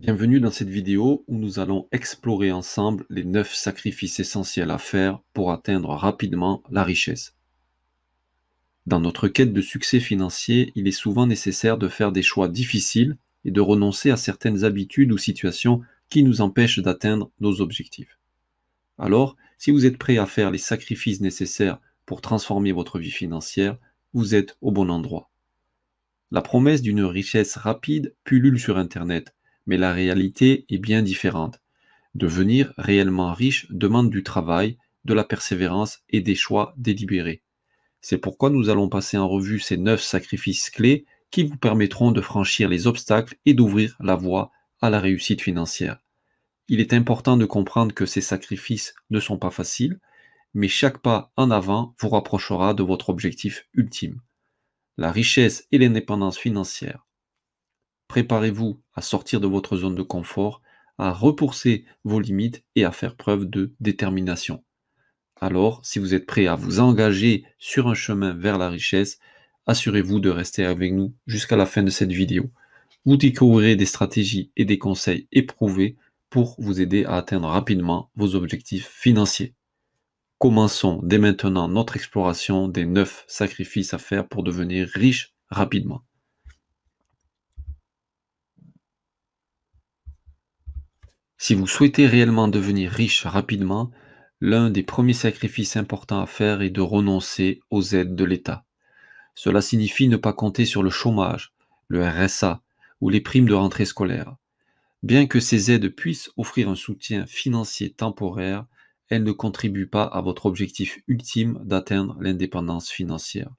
Bienvenue dans cette vidéo où nous allons explorer ensemble les 9 sacrifices essentiels à faire pour atteindre rapidement la richesse. Dans notre quête de succès financier, il est souvent nécessaire de faire des choix difficiles et de renoncer à certaines habitudes ou situations qui nous empêchent d'atteindre nos objectifs. Alors, si vous êtes prêt à faire les sacrifices nécessaires pour transformer votre vie financière, vous êtes au bon endroit. La promesse d'une richesse rapide pullule sur Internet, mais la réalité est bien différente. Devenir réellement riche demande du travail, de la persévérance et des choix délibérés. C'est pourquoi nous allons passer en revue ces 9 sacrifices clés qui vous permettront de franchir les obstacles et d'ouvrir la voie à la réussite financière. Il est important de comprendre que ces sacrifices ne sont pas faciles, mais chaque pas en avant vous rapprochera de votre objectif ultime, la richesse et l'indépendance financière. Préparez-vous à sortir de votre zone de confort, à repousser vos limites et à faire preuve de détermination. Alors, si vous êtes prêt à vous engager sur un chemin vers la richesse, assurez-vous de rester avec nous jusqu'à la fin de cette vidéo. Vous découvrirez des stratégies et des conseils éprouvés pour vous aider à atteindre rapidement vos objectifs financiers. Commençons dès maintenant notre exploration des 9 sacrifices à faire pour devenir riche rapidement. Si vous souhaitez réellement devenir riche rapidement, l'un des premiers sacrifices importants à faire est de renoncer aux aides de l'État. Cela signifie ne pas compter sur le chômage, le RSA ou les primes de rentrée scolaire. Bien que ces aides puissent offrir un soutien financier temporaire, elles ne contribuent pas à votre objectif ultime d'atteindre l'indépendance financière.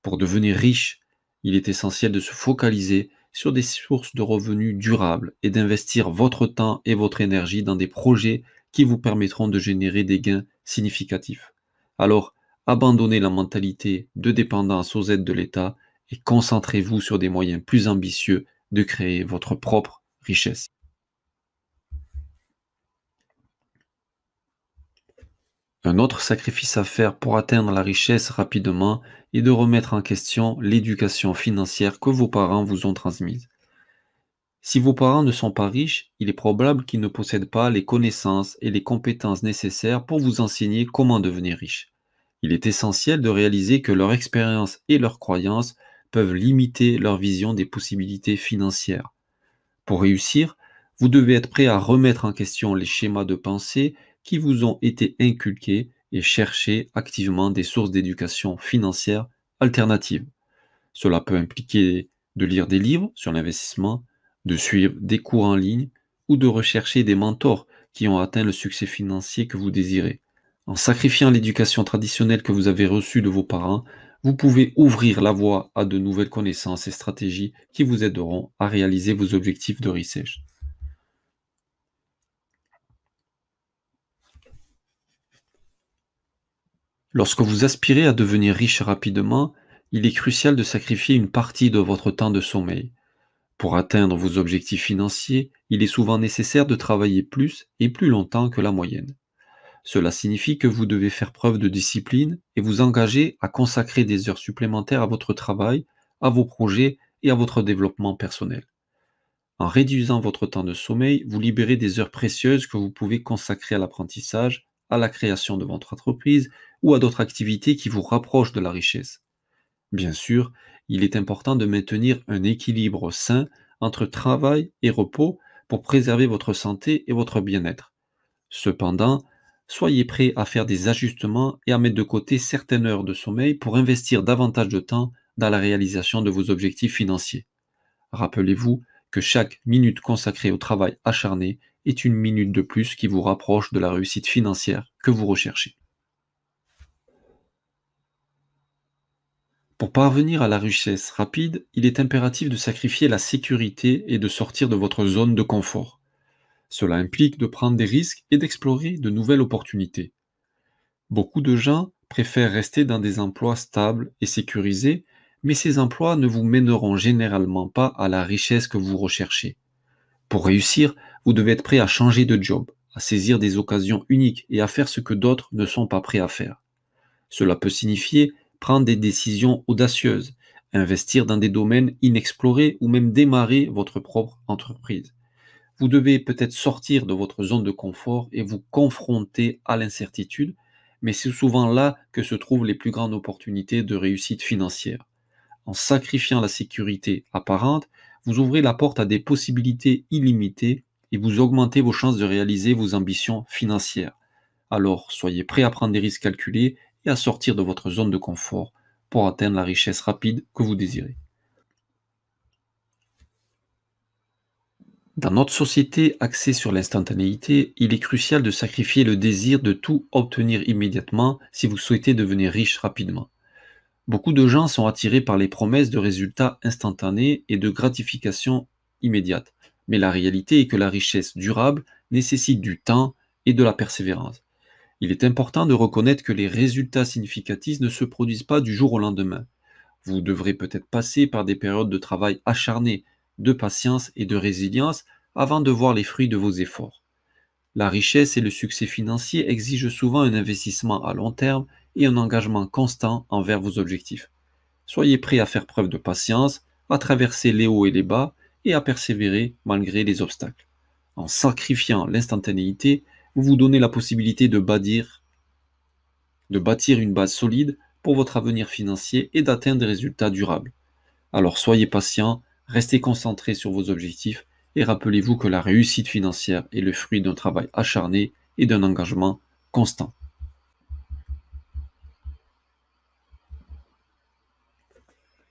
Pour devenir riche, il est essentiel de se focaliser sur des sources de revenus durables et d'investir votre temps et votre énergie dans des projets qui vous permettront de générer des gains significatifs. Alors, abandonnez la mentalité de dépendance aux aides de l'État et concentrez-vous sur des moyens plus ambitieux de créer votre propre richesse. Un autre sacrifice à faire pour atteindre la richesse rapidement est de remettre en question l'éducation financière que vos parents vous ont transmise. Si vos parents ne sont pas riches, il est probable qu'ils ne possèdent pas les connaissances et les compétences nécessaires pour vous enseigner comment devenir riche. Il est essentiel de réaliser que leur expérience et leurs croyances peuvent limiter leur vision des possibilités financières. Pour réussir, vous devez être prêt à remettre en question les schémas de pensée qui vous ont été inculqués et chercher activement des sources d'éducation financière alternatives. Cela peut impliquer de lire des livres sur l'investissement, de suivre des cours en ligne ou de rechercher des mentors qui ont atteint le succès financier que vous désirez. En sacrifiant l'éducation traditionnelle que vous avez reçue de vos parents, vous pouvez ouvrir la voie à de nouvelles connaissances et stratégies qui vous aideront à réaliser vos objectifs de richesse. Lorsque vous aspirez à devenir riche rapidement, il est crucial de sacrifier une partie de votre temps de sommeil. Pour atteindre vos objectifs financiers, il est souvent nécessaire de travailler plus et plus longtemps que la moyenne. Cela signifie que vous devez faire preuve de discipline et vous engager à consacrer des heures supplémentaires à votre travail, à vos projets et à votre développement personnel. En réduisant votre temps de sommeil, vous libérez des heures précieuses que vous pouvez consacrer à l'apprentissage, à la création de votre entreprise ou à d'autres activités qui vous rapprochent de la richesse. Bien sûr, il est important de maintenir un équilibre sain entre travail et repos pour préserver votre santé et votre bien-être. Cependant, soyez prêt à faire des ajustements et à mettre de côté certaines heures de sommeil pour investir davantage de temps dans la réalisation de vos objectifs financiers. Rappelez-vous que chaque minute consacrée au travail acharné est une minute de plus qui vous rapproche de la réussite financière que vous recherchez. Pour parvenir à la richesse rapide, il est impératif de sacrifier la sécurité et de sortir de votre zone de confort. Cela implique de prendre des risques et d'explorer de nouvelles opportunités. Beaucoup de gens préfèrent rester dans des emplois stables et sécurisés, mais ces emplois ne vous mèneront généralement pas à la richesse que vous recherchez. Pour réussir, vous devez être prêt à changer de job, à saisir des occasions uniques et à faire ce que d'autres ne sont pas prêts à faire. Cela peut signifier prendre des décisions audacieuses, investir dans des domaines inexplorés ou même démarrer votre propre entreprise. Vous devez peut-être sortir de votre zone de confort et vous confronter à l'incertitude, mais c'est souvent là que se trouvent les plus grandes opportunités de réussite financière. En sacrifiant la sécurité apparente, vous ouvrez la porte à des possibilités illimitées et vous augmentez vos chances de réaliser vos ambitions financières. Alors, soyez prêt à prendre des risques calculés et à sortir de votre zone de confort pour atteindre la richesse rapide que vous désirez. Dans notre société axée sur l'instantanéité, il est crucial de sacrifier le désir de tout obtenir immédiatement si vous souhaitez devenir riche rapidement. Beaucoup de gens sont attirés par les promesses de résultats instantanés et de gratification immédiate. Mais la réalité est que la richesse durable nécessite du temps et de la persévérance. Il est important de reconnaître que les résultats significatifs ne se produisent pas du jour au lendemain. Vous devrez peut-être passer par des périodes de travail acharné, de patience et de résilience avant de voir les fruits de vos efforts. La richesse et le succès financier exigent souvent un investissement à long terme et un engagement constant envers vos objectifs. Soyez prêt à faire preuve de patience, à traverser les hauts et les bas et à persévérer malgré les obstacles. En sacrifiant l'instantanéité, vous vous donnez la possibilité de bâtir une base solide pour votre avenir financier et d'atteindre des résultats durables. Alors soyez patient, restez concentré sur vos objectifs et rappelez-vous que la réussite financière est le fruit d'un travail acharné et d'un engagement constant.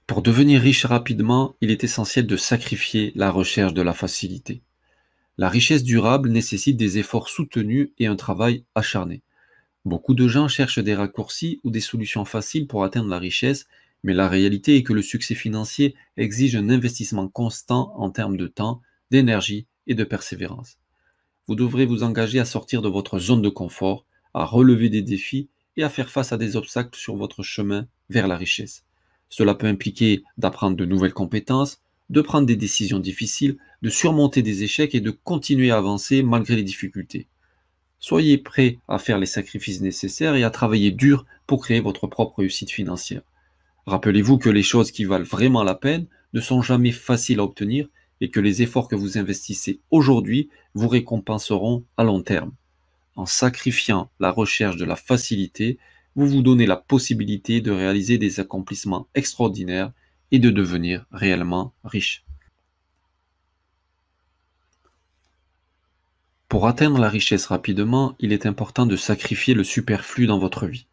Pour devenir riche rapidement, il est essentiel de sacrifier la recherche de la facilité. La richesse durable nécessite des efforts soutenus et un travail acharné. Beaucoup de gens cherchent des raccourcis ou des solutions faciles pour atteindre la richesse, mais la réalité est que le succès financier exige un investissement constant en termes de temps, d'énergie et de persévérance. Vous devrez vous engager à sortir de votre zone de confort, à relever des défis et à faire face à des obstacles sur votre chemin vers la richesse. Cela peut impliquer d'apprendre de nouvelles compétences, de prendre des décisions difficiles, de surmonter des échecs et de continuer à avancer malgré les difficultés. Soyez prêt à faire les sacrifices nécessaires et à travailler dur pour créer votre propre réussite financière. Rappelez-vous que les choses qui valent vraiment la peine ne sont jamais faciles à obtenir et que les efforts que vous investissez aujourd'hui vous récompenseront à long terme. En sacrifiant la recherche de la facilité, vous vous donnez la possibilité de réaliser des accomplissements extraordinaires et de devenir réellement riche. Pour atteindre la richesse rapidement, il est important de sacrifier le superflu dans votre vie.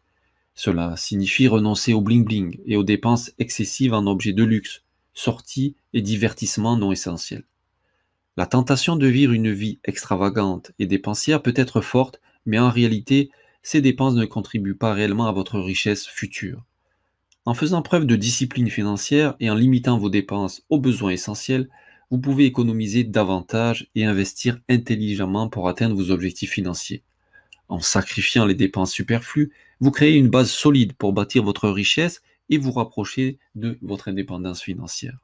Cela signifie renoncer au bling-bling et aux dépenses excessives en objets de luxe, sorties et divertissements non essentiels. La tentation de vivre une vie extravagante et dépensière peut être forte, mais en réalité, ces dépenses ne contribuent pas réellement à votre richesse future. En faisant preuve de discipline financière et en limitant vos dépenses aux besoins essentiels, vous pouvez économiser davantage et investir intelligemment pour atteindre vos objectifs financiers. En sacrifiant les dépenses superflues, vous créez une base solide pour bâtir votre richesse et vous rapprocher de votre indépendance financière.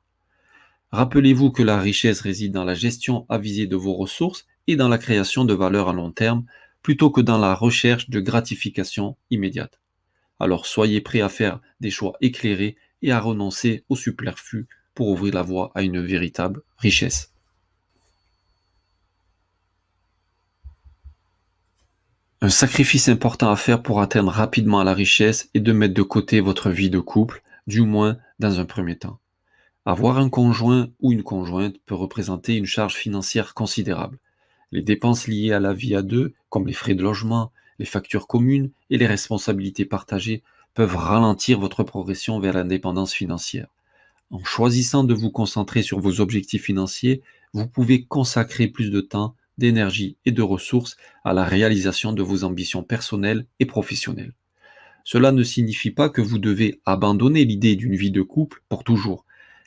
Rappelez-vous que la richesse réside dans la gestion avisée de vos ressources et dans la création de valeur à long terme, plutôt que dans la recherche de gratification immédiate. Alors soyez prêts à faire des choix éclairés et à renoncer au superflu pour ouvrir la voie à une véritable richesse. Un sacrifice important à faire pour atteindre rapidement la richesse est de mettre de côté votre vie de couple, du moins dans un premier temps. Avoir un conjoint ou une conjointe peut représenter une charge financière considérable. Les dépenses liées à la vie à deux, comme les frais de logement, les factures communes et les responsabilités partagées, peuvent ralentir votre progression vers l'indépendance financière. En choisissant de vous concentrer sur vos objectifs financiers, vous pouvez consacrer plus de temps, d'énergie et de ressources à la réalisation de vos ambitions personnelles et professionnelles. Cela ne signifie pas que vous devez abandonner l'idée d'une vie de couple pour toujours,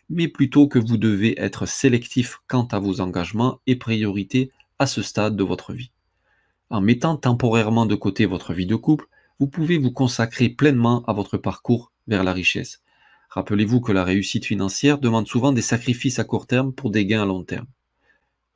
mais plutôt que vous devez être sélectif quant à vos engagements et priorités à ce stade de votre vie. En mettant temporairement de côté votre vie de couple, vous pouvez vous consacrer pleinement à votre parcours vers la richesse. Rappelez-vous que la réussite financière demande souvent des sacrifices à court terme pour des gains à long terme.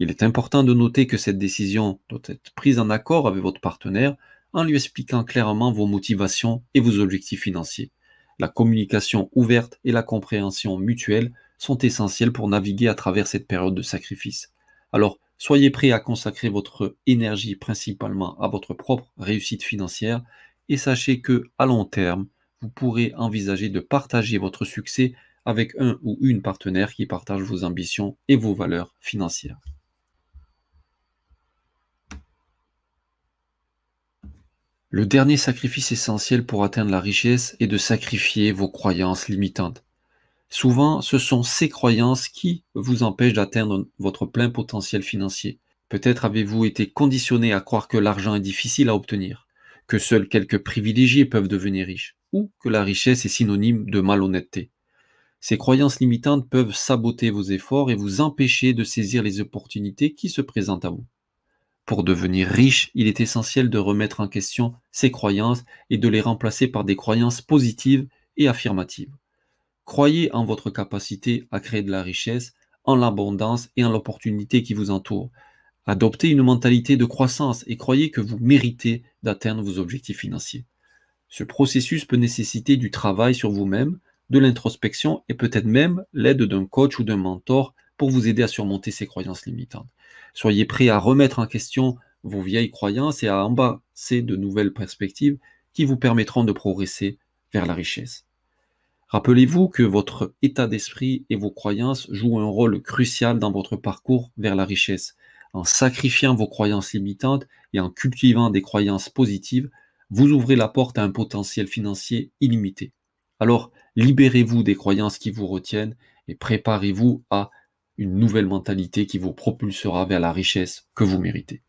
Il est important de noter que cette décision doit être prise en accord avec votre partenaire en lui expliquant clairement vos motivations et vos objectifs financiers. La communication ouverte et la compréhension mutuelle sont essentielles pour naviguer à travers cette période de sacrifice. Alors, Soyez prêt à consacrer votre énergie principalement à votre propre réussite financière et sachez que, à long terme, vous pourrez envisager de partager votre succès avec un ou une partenaire qui partage vos ambitions et vos valeurs financières. Le dernier sacrifice essentiel pour atteindre la richesse est de sacrifier vos croyances limitantes. Souvent, ce sont ces croyances qui vous empêchent d'atteindre votre plein potentiel financier. Peut-être avez-vous été conditionné à croire que l'argent est difficile à obtenir, que seuls quelques privilégiés peuvent devenir riches, ou que la richesse est synonyme de malhonnêteté. Ces croyances limitantes peuvent saboter vos efforts et vous empêcher de saisir les opportunités qui se présentent à vous. Pour devenir riche, il est essentiel de remettre en question ces croyances et de les remplacer par des croyances positives et affirmatives. Croyez en votre capacité à créer de la richesse, en l'abondance et en l'opportunité qui vous entoure. Adoptez une mentalité de croissance et croyez que vous méritez d'atteindre vos objectifs financiers. Ce processus peut nécessiter du travail sur vous-même, de l'introspection et peut-être même l'aide d'un coach ou d'un mentor pour vous aider à surmonter ces croyances limitantes. Soyez prêt à remettre en question vos vieilles croyances et à embrasser de nouvelles perspectives qui vous permettront de progresser vers la richesse. Rappelez-vous que votre état d'esprit et vos croyances jouent un rôle crucial dans votre parcours vers la richesse. En sacrifiant vos croyances limitantes et en cultivant des croyances positives, vous ouvrez la porte à un potentiel financier illimité. Alors, libérez-vous des croyances qui vous retiennent et préparez-vous à une nouvelle mentalité qui vous propulsera vers la richesse que vous méritez.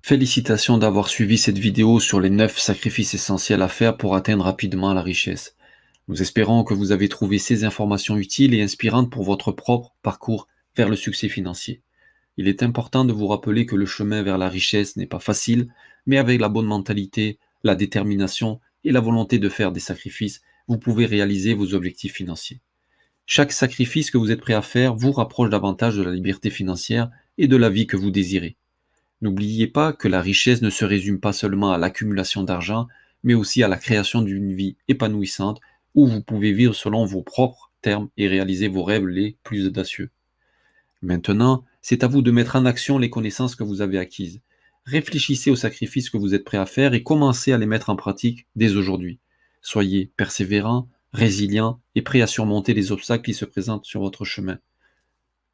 Félicitations d'avoir suivi cette vidéo sur les 9 sacrifices essentiels à faire pour atteindre rapidement la richesse. Nous espérons que vous avez trouvé ces informations utiles et inspirantes pour votre propre parcours vers le succès financier. Il est important de vous rappeler que le chemin vers la richesse n'est pas facile, mais avec la bonne mentalité, la détermination et la volonté de faire des sacrifices, vous pouvez réaliser vos objectifs financiers. Chaque sacrifice que vous êtes prêt à faire vous rapproche davantage de la liberté financière et de la vie que vous désirez. N'oubliez pas que la richesse ne se résume pas seulement à l'accumulation d'argent, mais aussi à la création d'une vie épanouissante où vous pouvez vivre selon vos propres termes et réaliser vos rêves les plus audacieux. Maintenant, c'est à vous de mettre en action les connaissances que vous avez acquises. Réfléchissez aux sacrifices que vous êtes prêt à faire et commencez à les mettre en pratique dès aujourd'hui. Soyez persévérant, résilient et prêt à surmonter les obstacles qui se présentent sur votre chemin.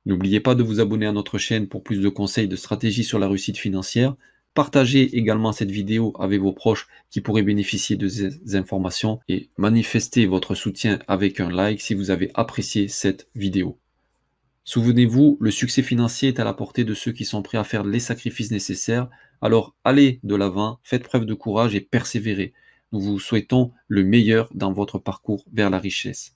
N'oubliez pas de vous abonner à notre chaîne pour plus de conseils de stratégie sur la réussite financière. Partagez également cette vidéo avec vos proches qui pourraient bénéficier de ces informations et manifestez votre soutien avec un like si vous avez apprécié cette vidéo. Souvenez-vous, le succès financier est à la portée de ceux qui sont prêts à faire les sacrifices nécessaires. Alors allez de l'avant, faites preuve de courage et persévérez. Nous vous souhaitons le meilleur dans votre parcours vers la richesse.